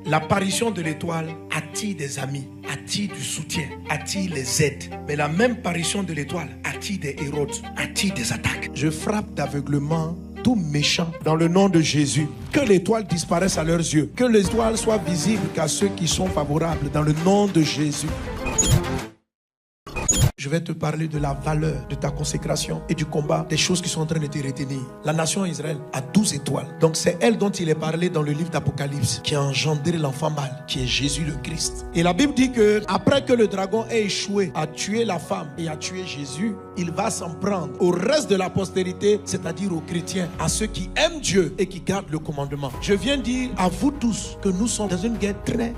L'apparition de l'étoile attire des amis, attire du soutien, attire les aides. Mais la même apparition de l'étoile attire des Hérodes, attire des attaques. Je frappe d'aveuglement tout méchant dans le nom de Jésus. Que l'étoile disparaisse à leurs yeux. Que l'étoile soit visible qu'à ceux qui sont favorables dans le nom de Jésus. Je vais te parler de la valeur de ta consécration et du combat, des choses qui sont en train de te retenir. La nation Israël a 12 étoiles. Donc c'est elle dont il est parlé dans le livre d'Apocalypse, qui a engendré l'enfant mâle, qui est Jésus le Christ. Et la Bible dit que après que le dragon ait échoué à tuer la femme et à tuer Jésus, il va s'en prendre au reste de la postérité, c'est-à-dire aux chrétiens, à ceux qui aiment Dieu et qui gardent le commandement. Je viens dire à vous tous que nous sommes dans une guerre très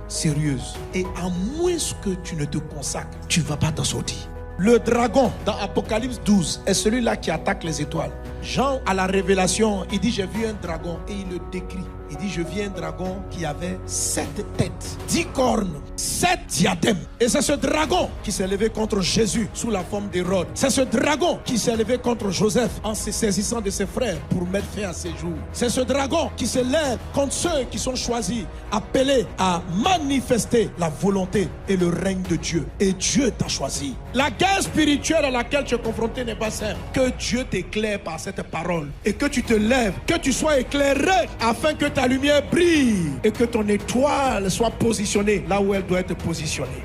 sérieuse. Et à moins que tu ne te consacres, tu ne vas pas t'en sortir. Le dragon dans Apocalypse 12 est celui-là qui attaque les étoiles. Jean, à la révélation, il dit j'ai vu un dragon et il le décrit. Il dit je vis un dragon qui avait 7 têtes, 10 cornes, 7 diadèmes. Et c'est ce dragon qui s'est levé contre Jésus sous la forme d'Hérode. C'est ce dragon qui s'est levé contre Joseph en se saisissant de ses frères pour mettre fin à ses jours. C'est ce dragon qui se lève contre ceux qui sont choisis, appelés à manifester la volonté et le règne de Dieu. Et Dieu t'a choisi. La guerre spirituelle à laquelle tu es confronté n'est pas simple. Que Dieu t'éclaire par cette parole et que tu te lèves, que tu sois éclairé afin que ta lumière brille et que ton étoile soit positionnée là où elle doit être positionnée.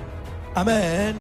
Amen.